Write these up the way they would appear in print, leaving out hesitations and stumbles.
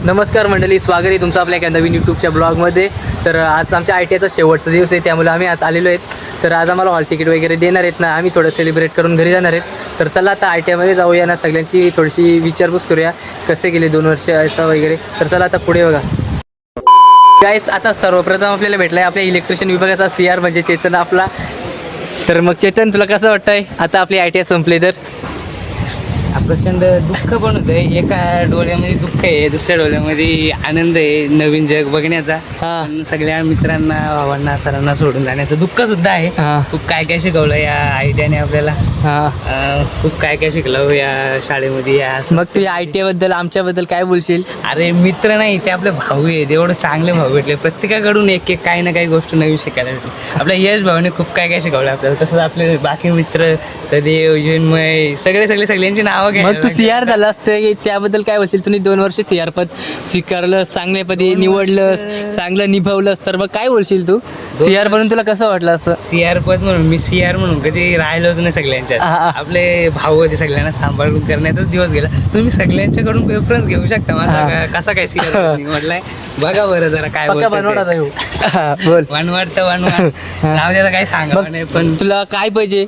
नमस्कार मंडळी, स्वागत आहे तुमचं आपल्या एका नवीन यूट्यूबच्या ब्लॉगमध्ये. तर आज आमच्या आय टी आयचा शेवटचा दिवस आहे, त्यामुळे आम्ही आज आलेलो आहेत. तर आज आम्हाला हॉल तिकीट वगैरे देणार आहेत ना, आम्ही थोडं सेलिब्रेट करून घरी जाणार आहेत. तर चला आता आय टी आयमध्ये जाऊया ना, सगळ्यांची थोडीशी विचारपूस करूया कसे गेले 2 वर्ष असं वगैरे. तर चला आता पुढे बघा गाईस. आता सर्वप्रथम आपल्याला भेटला आहे आपल्या इलेक्ट्रिशियन विभागाचा CR म्हणजे चेतन आपला. तर मग चेतन, तुला कसं वाटतंय आता आपली आय टी आय संपली तर? प्रचंड दुःख पण होतं. एका डोळ्यामध्ये दुःख आहे, दुसऱ्या डोळ्यामध्ये आनंद आहे नवीन जग बघण्याचा. पण सगळ्या मित्रांना, भावांना, सरांना सोडून जाण्याचं दुःख सुद्धा आहे. खूप काय काय शिकवलं या आयटीआयने आपल्याला. खूप काय काय शिकलं या शाळेमध्ये. या मग तू आय टी आयबद्दल आमच्याबद्दल काय बोलशील? अरे मित्र नाही, ते आपले भाऊ आहेत. एवढं चांगले भाऊ भेटले, प्रत्येकाकडून एक एक काही ना काही गोष्ट नवीन शिकायला भेटली. आपल्या यश भाऊने खूप काय काय शिकवलं आपल्याला. तसंच आपले बाकी मित्र सदैव, युन्मय, सगळ्यांची नावं. मग तू CR झाला असतं, त्याबद्दल काय बोलशील? तुम्ही 2 वर्ष CR पद स्वीकारलं, चांगल्यापदी निवडलंस, चांगलं निभावलंस, तर मग काय बोलशील तू? CR बनून तुला कसं वाटलं असं? CR पद म्हणून मी CR म्हणून कधी राहिलोच नाही सगळ्यांच्या. आपले भाऊ होते, सगळ्यांना सांभाळून करण्यातच दिवस गेला. तुम्ही सगळ्यांच्याकडून रेफरन्स घेऊ शकता माझा कसा काय CR निवडलाय. बघा बरं जरा काय बोल वनवाड तर वनवाड नाव द्यायला काय सांगा. पण तुला काय पाहिजे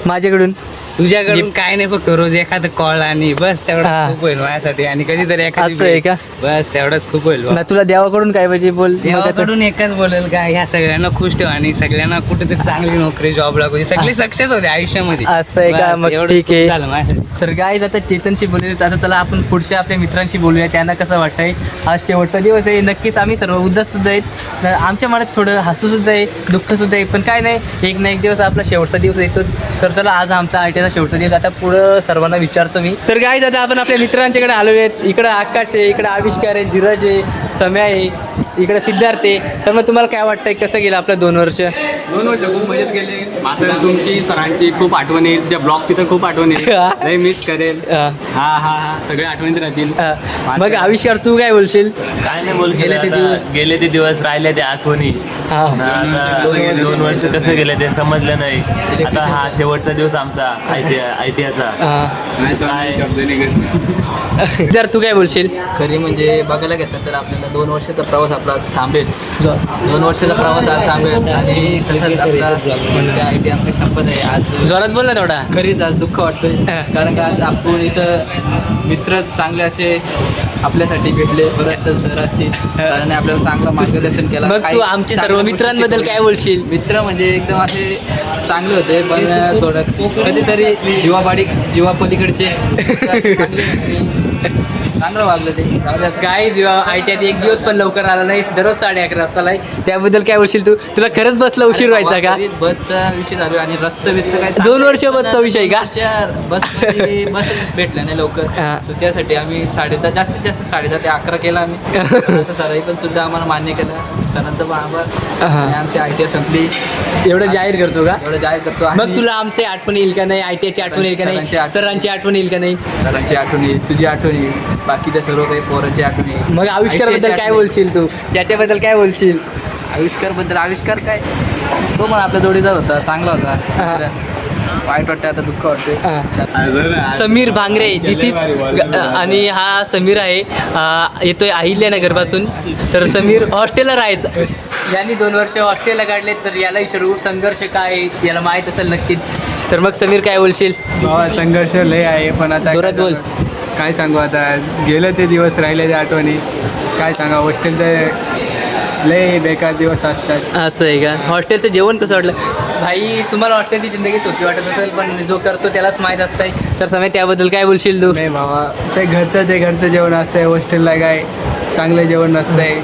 माझ्याकडून? तुझ्याकडून काय नाही, फक्त रोज एखादं कॉल आणि बस तेवढं खूप होईल माझ्यासाठी. आणि कधीतरी एखादी का बस तेवढंच खूप होईल. तुला देवाकडून काय पाहिजे बोल? देवाकडून एकच बोलेल का, ह्या सगळ्यांना खुश ठेवा आणि सगळ्यांना कुठेतरी चांगली नोकरी, जॉब लागू, सगळे सक्सेस होते आयुष्यामध्ये. असं आहे का? मग ठीक आहे. झालं माझ्यासाठी. तर गाईज, आता चेतनशी बोलूया. आता चला आपण पुढच्या आपल्या मित्रांशी बोलूया, त्यांना कसं वाटतंय. आज शेवटचा दिवस आहे. नक्कीच आम्ही सर्व उदास सुद्धा आहेत. आमच्या मनात थोडं हसू सुद्धा आहे, दुःख सुद्धा आहे. पण काय नाही, एक ना एक दिवस आपला शेवटचा दिवस येतोच. तर चला आज आमचा आय टी आयचा शेवटचा दिवस. आता पुढं सर्वांना विचारतो मी. तर गाईज, आता आपण आपल्या मित्रांच्याकडे आलो आहेत. इकडं आकाश आहे, इकडं आविष्कार आहे, धीरज आहे, सम्या आहे, इकडे सिद्धार्थ आहे. तर मग तुम्हाला काय वाटतंय, कसं गेलं आपलं 2 वर्ष? 2 वर्ष खूप मजेत गेले. मात्र तुमची, सरांची खूप आठवण येईल. त्या ब्लॉगची तर खूप आठवण येईल. लय मिस करेल. हा सगळे आठवणीत राहतील. मग आविष्कार, तू काय बोलशील? काय नाही बोल. गेले ते दिवस राहिले ते आठवणी. 2 वर्ष कसं गेले ते समजलं नाही. आता हा शेवटचा दिवस आमचा आयटीआयचा. तर तू काय बोलशील? खरी म्हणजे बघायला घेतलं तर आपल्याला 2 वर्षाचा प्रवास आपला आज थांबेल. 2 वर्षाचा प्रवास आज थांबेल. आणि तसंच आपला आय टी आपली संपत आहे. आज जोरात बोल ना थोडा. खरीच आज दुःख वाटतंय, कारण का आज आपण इथं मित्र चांगले असे आपल्यासाठी भेटले. परत सर असतील, सरांनी आपल्याला चांगलं मार्गदर्शन केलं. मग तू आमच्या सर्व मित्रांबद्दल काय बोलशील? मित्र म्हणजे एकदम असे चांगले होते, पण थोडं कधीतरी जीवापलीकडचे चांगलं वागलं ते. काय जेव्हा आय टी आय एक दिवस पण लवकर आला नाही, दररोज 11:30 वाजता. त्याबद्दल काय बोलशील तू? तुला खरंच बसला उशीर व्हायचा का? बसचा विषय चालू आहे आणि रस्ता बिस्त काय 2 वर्ष बसचा विषय का? बस भेटलं नाही लवकर. तर त्यासाठी आम्ही 10:30, जास्तीत जास्त 10:30 ते 11 केला आम्ही. सरांनी पण सुद्धा आम्हाला मान्य केलं. सरांचं आभार. आणि आमची आय टी आय संपली एवढं जाहीर करतो का? एवढं जाहीर करतो. मग तुला आमची आठवण येईल का नाही? आय टी आयची आठवण येईल का नाही? सरांची आठवण येईल का नाही? सरांची आठवण येईल, तुझी आठवण येईल, बाकीच्या सर्व काही पोरांची आठवण येईल. मग आविष्काराबद्दल काय बोलशील तू? त्याच्याबद्दल काय बोलशील? आविष्कार काय, तो पण आपल्या जोडीचा होता, चांगला होता. वाईट वाटतं, आता दुःख वाटते. समीर भांगरे दिस इज, आणि हा समीर आहे, येतोय अहिल्यानगरपासून. तर समीर हॉस्टेलला राहायचं. यांनी 2 वर्ष हॉस्टेलला काढले. तर याला विचारू संघर्ष काय, याला माहीत असेल नक्कीच. तर मग समीर काय बोलशील? संघर्ष लय आहे, पण आता जोरात बोल. काय सांगू, आता गेलं ते दिवस, राहिले ते आठवणी. काय सांगा, हॉस्टेलचे लय बेकार दिवस असतात. असं आहे का? हॉस्टेलचं जेवण कसं वाटलं? भाई, तुम्हाला हॉस्टेलची जिंदगी सोपी वाटत असेल, पण जो करतो त्यालाच माहीत असतंय. तर समय त्याबद्दल काय बोलशील तू? नाही भावा, ते घरचं जेवण असतंय. हॉस्टेलला काय चांगलं जेवण नसतंय.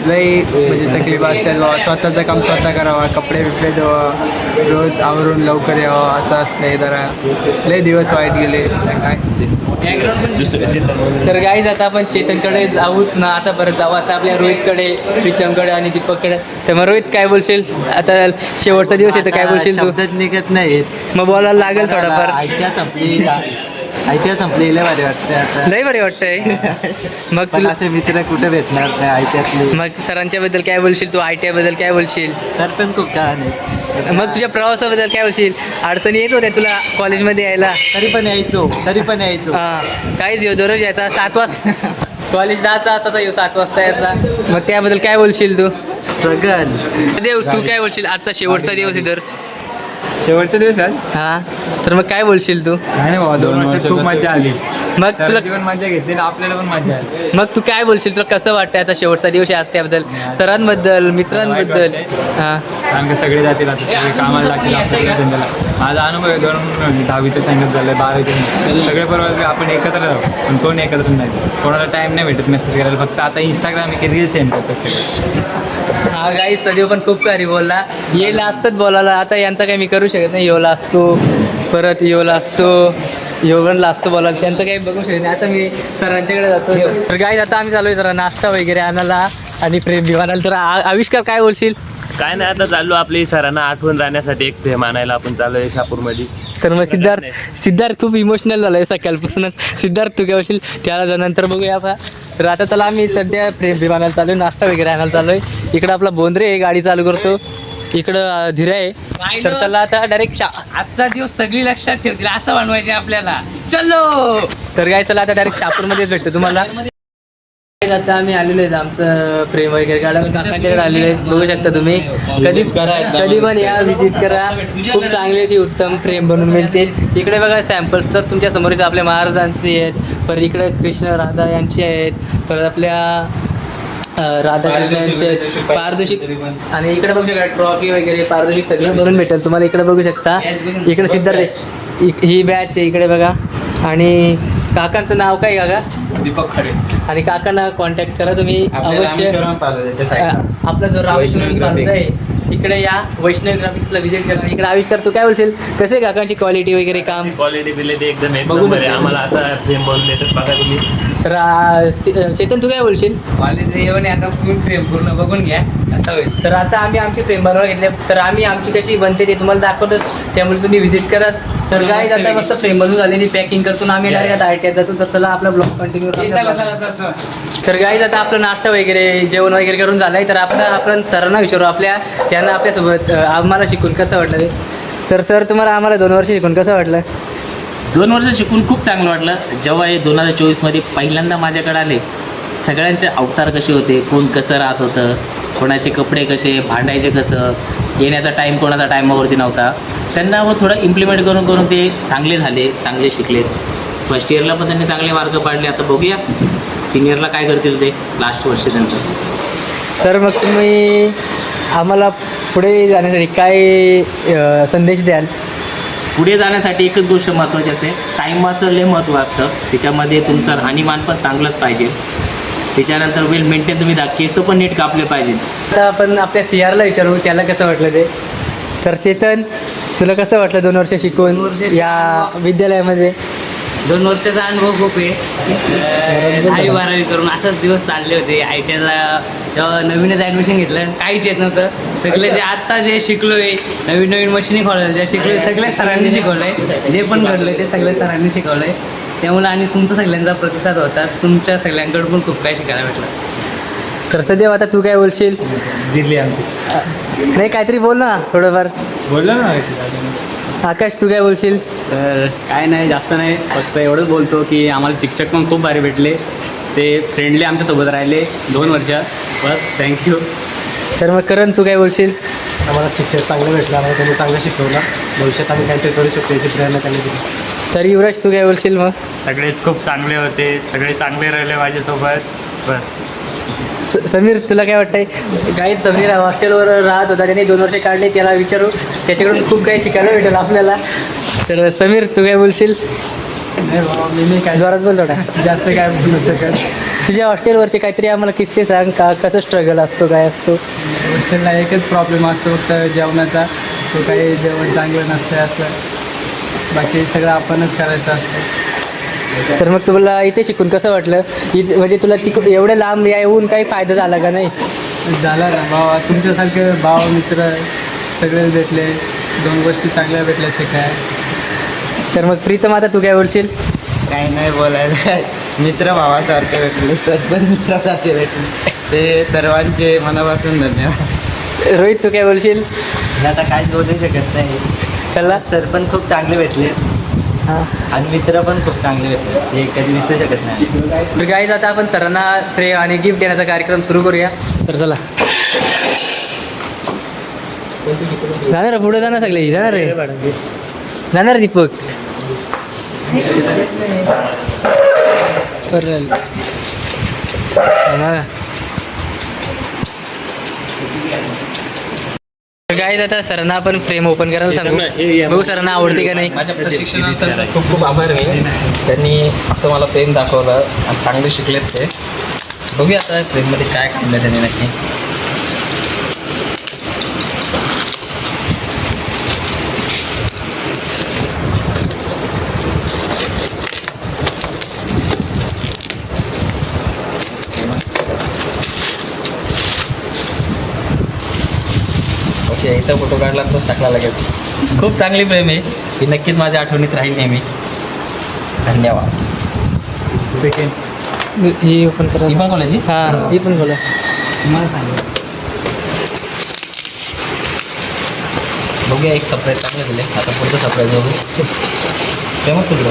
लई म्हणजे तकलीफ असते. स्वतःचं काम स्वतः करावं, कपडे बिपडे धुवा, रोज आवरून लवकर यावं, असं असतंय. जरा लय दिवस वाईट गेले. काय तर गाईज, आता आपण चेतनकडे जाऊच ना. आता परत जाऊ आता आपल्या रोहितकडे, प्रीतमकडे आणि दीपककडे. तर मग रोहित काय बोलशील? आता शेवटचा दिवस येतो, काय बोलशील तू? शब्दच निघत नाहीत. मग बोलायला लागेल थोडाफार. आयटीआय संपली लय भारी वाटते आता. लय बरे वाटतंय. मग पण तुला असे मित्र कुठे भेटणार नाही आयटीआयतले. मग सरांच्या बद्दल काय बोलशील तू? आय टी आय बद्दल काय बोलशील? सर पण खूप छान आहेत. मग तुझ्या प्रवासाबद्दल काय बोलशील? अडचणी येत होत्या तुला कॉलेजमध्ये यायला? तरी पण यायचो. काहीच दररोज यायचा 7 वाजता. कॉलेज 10चा असा येऊ 7 वाजता यायचा. मग त्याबद्दल काय बोलशील तू? स्ट्रगल. देव तू काय बोलशील? आजचा शेवटचा दिवस आहे तर शेवटच्या दिवसात हा, तर मग काय बोलशील तू? काय नाही बाबा, 2 वर्ष खूप मजा आली. मग तुला सरांची पण मजा घेतली ना, आपल्याला पण मजा आली. मग तू काय बोलशील? तुला कसं वाटतं आता शेवटचा दिवस आहे आज त्याबद्दल, सरांबद्दल, मित्रांबद्दल? हा, कारण की सगळे जातील आता, सगळे कामाला लागतील आपल्याला धंद्याला. माझा अनुभव आहे, 10वीचं सांगत झालं, 12वीचं सगळे बरोबर आपण एकत्र राहू, पण कोण एकत्र नाही. कोणाला टाईम नाही भेटत मेसेज करायला, फक्त आता इंस्टाग्राम एक रील सेंड करतात सगळे. हा गाई सदैव पण खूप भारी बोलला. येला असतात बोलायला, आता यांचा काही मी करू शकत नाही. योला असतो, परत योला असतो, योगनला असतो बोलायला, त्यांचं काही बघू शकत नाही. आता मी सरांच्याकडे जातो. तर गाईज आता आम्ही चालू आहे जरा नाश्ता वगैरे आणायला आणि प्रेम विमानाला. तर आविष्कार काय बोलशील? काय नाही, आता चाललो आपली सरांना आठवण राहण्यासाठी एक प्रेम आणायला आपण चालू आहे शहापूरमध्ये. तर मग सिद्धार्थ खूप इमोशनल झालं आहे सकाळपासूनच. सिद्धार्थ तू काय बोलशील त्याला नंतर बघूया. तर आता चला आम्ही सध्या प्रेम विमानाला चालू आहे, नाश्ता वगैरे आणायला चालू आहे. इकडं आपला बोंद्रे आहे, गाडी चालू करतो. इकडं धीरे आहे. तर चला आता डायरेक्ट आजचा दिवस सगळी लक्षात ठेवतील असं बनवायचे आपल्याला. चलो. तर काय चला आता डायरेक्ट शहापूरमध्येच भेटतो तुम्हाला. आता आम्ही आलेलो आहेत, आमचं प्रेम वगैरे गाड्या काकांच्याकडे आलेलो आहेत. बघू शकता तुम्ही, कधी पण या विजिट करा. खूप चांगली अशी उत्तम प्रेम बनवून मिळतील. इकडे बघा सॅम्पल्स तर तुमच्या समोर आपल्या महाराजांची आहेत, परत इकडे कृष्ण राधा यांची आहेत, परत आपल्या राधाकृष्ण यांचे आहेत, पारदर्शक. आणि इकडे बघू शकता ट्रॉफी वगैरे पारदर्शक सगळं बनवून भेटेल तुम्हाला. इकडे बघू शकता, इकडे सिद्धार्थ ही बॅच आहे इकडे बघा. आणि काकांचं नाव काय काका? दीपक खडे. आणि काकांना कॉन्टॅक्ट करा तुम्ही अवश्य. आपला जो रामेश्वरम पार्क आहे इकडे या, वैष्णवी ग्राफिक्सला व्हिजिट करा. इकडे आविष्कार तू काय बोलशील, कसे काकांची क्वालिटी वगैरे काम? क्वालिटी बिलिटी एकदम एक बघू नंबर आहे. शकता. आम्हाला आता प्रेम बोलले तर बघा तुम्ही. तर चेतन तू काय बोलशील? कॉलेज येऊन आता फुल प्रेम पूर्ण बघून घ्या असं होईल. तर आता आम्ही आमची प्रेम बनवायला घेतले, तर आम्ही आमची कशी बनते ते तुम्हाला दाखवतोच, त्यामुळे तुम्ही व्हिजिट कराच. तर काय आता मस्त प्रेम बनवून झालेली पॅकिंग करतो आम्ही डायरेक्ट आता आयटीआत जातो. तर चला आपला ब्लॉग कंटिन्यू. तर गाईज आता आपलं नाश्ता वगैरे जेवण वगैरे करून झालंय. तर आपण सरांना विचारू आपल्या, त्यांना आपल्यासोबत आम्हाला शिकून कसं वाटलं ते. तर सर तुम्हाला आम्हाला 2 वर्ष शिकून कसं वाटलं? 2 वर्ष शिकून खूप चांगलं वाटलं. जेव्हा हे 2024मध्ये पहिल्यांदा माझ्याकडे आले, सगळ्यांचे अवतार कसे होते, कोण कसं राहत होतं, कोणाचे कपडे कसे, भांडायचे कसं, येण्याचा टाईम कोणाचा टाईमावरती नव्हता, त्यांना व थोडं इम्प्लिमेंट करून करून ते चांगले झाले, चांगले शिकले. फर्स्ट इयरला पण त्यांनी चांगले मार्क पाडले. आता बघूया सिनियरला काय करतील ते, लास्ट वर्ष त्यांचं. सर मग तुम्ही आम्हाला पुढे जाण्यासाठी काय संदेश द्याल? पुढे जाण्यासाठी एकच गोष्ट महत्त्वाची असते, टाईमाचं लय महत्त्व असतं. त्याच्यामध्ये तुमचं राहणीमान पण चांगलंच पाहिजे. त्याच्यानंतर वेल मेंटेन तुम्ही केस पण नीट कापले पाहिजे. आता आपण आपल्या CRला विचारू त्याला कसं वाटलं ते. तर चेतन तुला कसं वाटलं 2 वर्ष शिकून या विद्यालयामध्ये? 2 वर्षाचा अनुभव खूप आहे. 10वी 12वी करून असंच दिवस चालले होते. ITला जेव्हा नवीनच ॲडमिशन घेतलं काहीच येत नव्हतं. सगळे जे आत्ता जे शिकलोय, नवीन नवीन मशिनी खोळल्या ज्या शिकलोय, सगळ्या सरांनी शिकवलंय. जे पण घडलंय ते सगळ्या सरांनी शिकवलंय. त्यामुळे आणि तुमचा सगळ्यांचा प्रतिसाद होता. तुमच्या सगळ्यांकडून पण खूप काही शिकायला भेटलं. तर सध्या आता तू काय बोलशील? दिली आमची. नाही काहीतरी बोल ना थोडंफार. बोललो ना आकाश तू काय बोलशील? तर काय नाही, जास्त नाही, फक्त एवढंच बोलतो की आम्हाला शिक्षक पण खूप भारी भेटले. ते फ्रेंडली आमच्यासोबत राहिले 2 वर्ष. बस थँक्यू. तर मग करण तू काय बोलशील? आम्हाला शिक्षक चांगलं भेटलं, आम्हाला त्यांनी चांगलं शिकवलं. भविष्यात आम्ही काहीतरी करू शकतो याची प्रेरणा त्यांनी दिली. तर युवराज तू काय बोलशील? मग सगळेच खूप चांगले होते, सगळे चांगले राहिले माझ्यासोबत. बस. समीर तुला काय वाटतंय? काही समीर हॉस्टेलवर राहत होता, त्याने 2 वर्ष काढले, त्याला विचारू, त्याच्याकडून खूप काही शिकायला भेटेल आपल्याला. तर समीर तू काय बोलशील? नाही बाबा, मी नाही काय जोरात बोल थोडा. जास्त काय बोलू शकत. तुझ्या हॉस्टेलवरचे काहीतरी आम्हाला किस्से सांग, का कसं स्ट्रगल असतो, काय असतो? हॉस्टेलला एकच प्रॉब्लेम असतो फक्त जेवणाचा. तो काही जेवण चांगलं नसतं असं, बाकी सगळं आपणच करायचं असतं. तर मग तुला इथे शिकून कसं वाटलं? म्हणजे तुला एवढ्या लांब येऊन काही फायदा झाला का नाही? झाला ना भावा, तुमच्यासारखे भाव मित्र सगळे भेटले, 2 गोष्टी चांगल्या भेटल्या शिकाय. तर मग प्रीतम आता तू काय बोलशील? काही नाही बोलायला. मित्र भावासारखे भेटले, सर पण मित्रासारखे भेटले, ते सर्वांचे मनापासून धन्यवाद. रोहित तू काय बोलशील? आता काहीच बोलू शकत नाही. कल्ला सर पण खूप चांगले भेटले. हां. आणि मित्र पण खूप चांगले भेटले, ते कधी विसरू शकत नाही. तर गाईज आता आपण सरांना फ्रेम आणि गिफ्ट देण्याचा कार्यक्रम सुरू करूया. तर चला जाणार रे, पुढे जाणार सगळे, जाणार रे, जाणार दीपक. गाईज आता सरांना आपण फ्रेम ओपन करायला सांगू, बघू सरांना आवडते का नाही. माझ्या प्रशिक्षणार्थी खूप खूप आभार आहे. त्यांनी असं मला प्रेम दाखवलं आणि चांगले शिकलेत ते. बघूया आता प्रेममध्ये काय काढलं त्यांनी नक्की. ओके, इथं फोटो काढला तोच टाकला लगेच. खूप चांगली प्रेम आहे ही, नक्कीच माझ्या आठवणीत राहील नेहमी. धन्यवाद. ही ओपन करा. ही पण कॉलेजी हां, ही पण बोला. मला सांगा. बघूया, एक सरप्राईज चांगलं दिलं. आता पुढचं सरप्राईज बघू. फेमस तुझं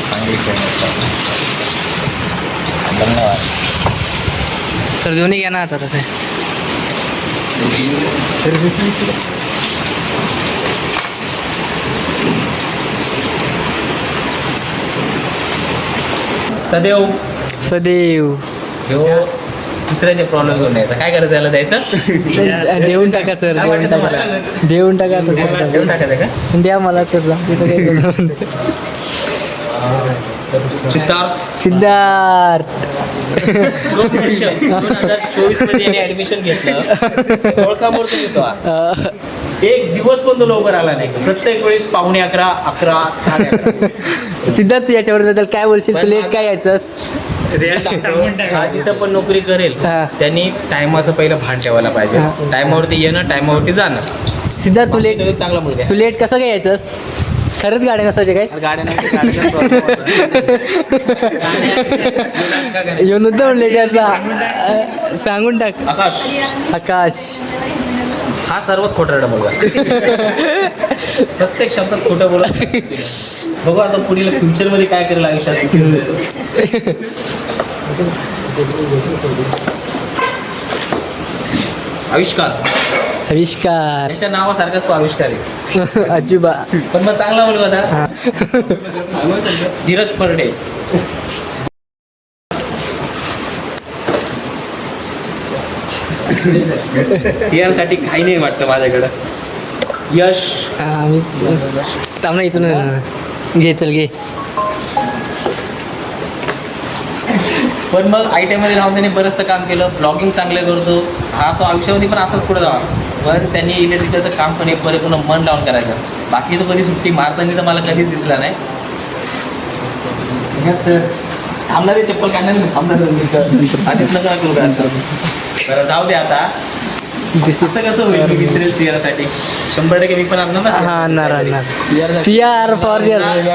चांगली फेमस. धन्यवाद. सर दोन्ही घ्या ना आता तसे. सदैव सदैव दुसऱ्याचे प्रॉब्लेम घेऊन यायचा. काय करायचं त्याला द्यायचं? देऊन टाका सर, देऊन टाका, देऊन टाका आता सर. देऊन टाकायचं का? द्या मला सर. सिद्धार्थ सिद्धार्थ 2024 मध्ये याने ऍडमिशन घेतलं. ओळखामोळ तो येतो हा. एक दिवस पण तो लवकर आला नाही. प्रत्येक वेळेस 11:15, 11, 11:30. सिद्धार्थ तू याच्याबद्दल काय बोलशील? तू लेट काय यायचंस? हा जिथं पण नोकरी करेल हा. त्यांनी टायमाचं पहिलं भान ठेवायला पाहिजे. हा. टायमावरती येणं, टायमावरती जाणं. सिद्धार्थ तू लेट, चांगला मुलगा आहे. तू लेट कसं काय यायचंस? खरंच गाड्या नसायचे काय? येऊन मुद्दाम लेट यायचा, सांगून टाक. आकाश आकाश हा सर्वात खोटारडा मुलगा. प्रत्येक शब्दात खोटं बोला. बघू आता पुढील फ्युचरमध्ये काय करेल आयुष्यात. आविष्कार, आविष्कार त्याच्या नावासारखाच तो आविष्कार आहे. अजिबा. पण मग चांगला मुलगा होता. धीरज परडे. सीआर साठी काही नाही वाटतं माझ्याकडं. यश आम्ही थांबणार इथून. घे चल घे. पण मग ITI मध्ये राहून त्यांनी बरंचसं काम केलं. ब्लॉगिंग चांगलं करतो हा. तो आयुष्यामध्ये पण असंच पुढे जावा. पण त्यांनी इलेक्ट्रिकलचं काम पण एक बरे पुन्हा मन लावून करायचं. बाकी तो कधी सुट्टी मारताना तर मला कधीच दिसला नाही. सर थांबणार आहे, चप्पल काढणार नाही. थांबणार आधीच नका करू का असं. बरं जाऊ दे आता. असं कसं होईल मी विसरेल सीआरसाठी? 100% मी पण आणणार ना. हा आणणार सीआर फॉर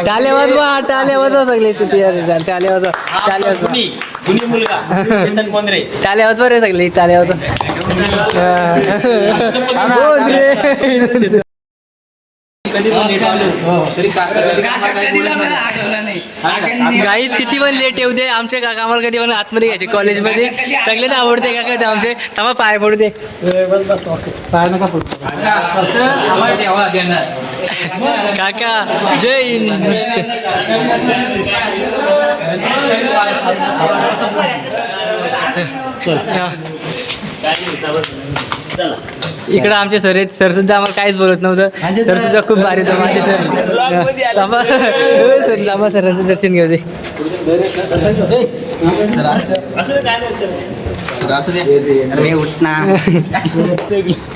टाल्या वाजवा, टाल्या वाजवा सगळे. सीआर टाल्या वाजवा, टाल्या वाजवा. कुणी मुलगा चेतन कोंद्रे. टाल्या वाजवा रे सगळे, टाल्या वाजवा. बोल रे. कधी पण लेट आलो तरी काका कधी आम्हाला काही बोलत नाही. गाईज किती पण लेट येऊ दे, आमच्या काका आम्हाला कधी पण आतमध्ये घ्यायचे कॉलेजमध्ये. सगळ्यांना आवडते काका ते आमचे. थांबा पाय पडू दे. आम्हाला ठेवा देणार. काका जय हिंद. इकडं आमचे सर आहेत. सर सुद्धा आम्हाला काहीच बोलत नव्हतं. सर सुद्धा खूप भारी होतं माझे सर. थांबा सर, थांबा सरांचं दर्शन घेऊ दे.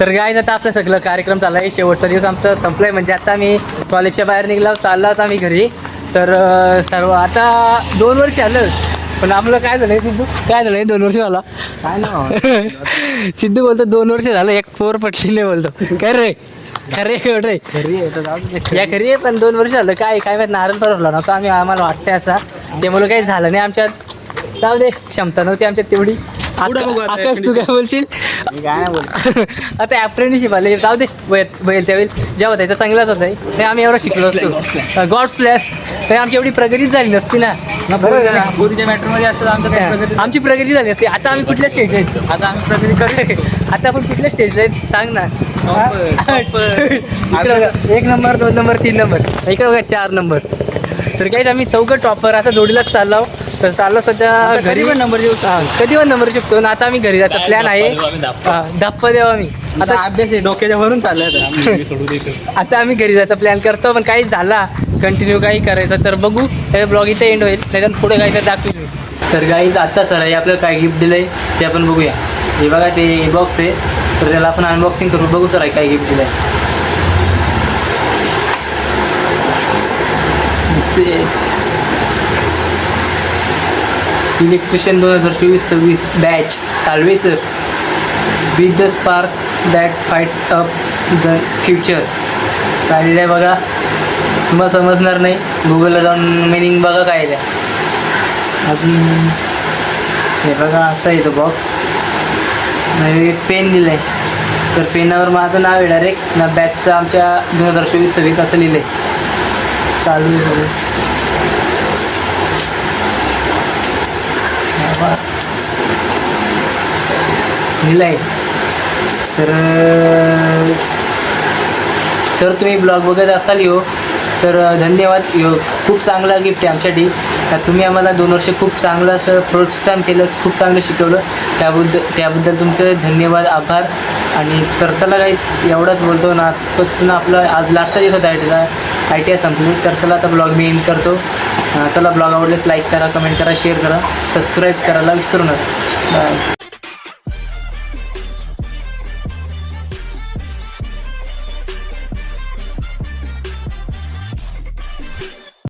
तर काय आता आपलं सगळं कार्यक्रम चालला आहे. शेवटचा दिवस आमचा संपलाय. म्हणजे आता मी कॉलेजच्या बाहेर निघला, चाललाच आम्ही घरी. तर सर्व आता 2 वर्ष आलं. पण आपलं काय झालंय सिद्धू? काय झालंय 2 वर्ष झाला? काय ना सिद्धू बोलतो 2 वर्ष झालं एक पोर पटली नाही बोलतो. काय रे? खरे रे या खरी आहे. पण 2 वर्ष झालं काय काय माहित. नारळ सरवला नव्हता आम्ही, आम्हाला वाटतंय असा. ते मुलं काही झालं नाही आमच्यात. जाऊ दे, क्षमता नव्हती आमच्यात तेवढी. आकाश तू काय बोलशील? आता अप्रेंटिसशिप आले जाऊ दे बैल त्यावेळी जेव्हा त्याचा चांगलाच होता नाही आम्ही एवढं शिकलो असतो गॉड्स प्लॅस तर आमची एवढी प्रगतीच झाली नसती ना. पूर्वीच्या मॅटरमध्ये असं आमचं काही प्रगती आमची प्रगती झाली असती. आता आम्ही कुठल्या स्टेज आहेत? आता आम्ही प्रगती करू. आता आपण कुठल्या स्टेजला आहेत सांग ना. इकडं बघा, 1 नंबर 2 नंबर 3 नंबर इकडे बघा 4 नंबर. तर काहीच आम्ही चौघं टॉपर आता जोडीलाच चाललो. तर चाललो सध्या घरी पण नंबर येऊ कधी पण नंबर शिकतो ना. आता आम्ही घरी जायचा प्लॅन आहे. धप्पा देऊ आम्ही आता अभ्यास आहे डोक्याच्या वरून चाललाय. आता आम्ही घरी जायचा प्लॅन करतो पण काही झाला कंटिन्यू काही करायचं तर बघू. त्याचा ब्लॉग इथे एंड होईल त्याच्यात पुढे काही तर दाखवेल. तर गाईज आत्ता सर आहे आपल्याला काय गिफ्ट दिलं आहे ते आपण बघूया. हे बघा ते बॉक्स आहे तर त्याला आपण अनबॉक्सिंग करू. बघू सर आहे काय गिफ्ट दिलं आहे. Electrician 2024-26 batch Salve sir with the spark that fights up the future. काय लिहिलं आहे बघा तुम्हाला समजणार नाही. गुगलला जाऊन मिनिंग बघा काय आहे. अजून हे बघा असं आहे तो बॉक्स. एक पेन दिलं आहे तर पेनावर माझं नाव आहे डायरेक्ट ना. बॅचचं आमच्या 2024-26 असं लिहिलं आहे. चालू आहे सगळं. लिहिलं आहे तर सर तुम्ही ब्लॉग बघत असाल यो तर धन्यवाद. यो खूप चांगला गिफ्ट आहे आमच्यासाठी. तुम्ही आम्हाला 2 वर्ष खूप चांगलं असं प्रोत्साहन केलं खूप चांगलं शिकवलं त्याबद्दल तुमचे धन्यवाद आभार. आणि तर चला काहीच एवढंच बोलतो ना. आजपासून आपलं आज लास्टचा दिवस होता ITI संपली. तर चला आता ब्लॉग मी एंड करतो. चला ब्लॉग आवडल्यास लाईक करा कमेंट करा शेअर करा सबस्क्राईब करायला विसरू नका. बाय.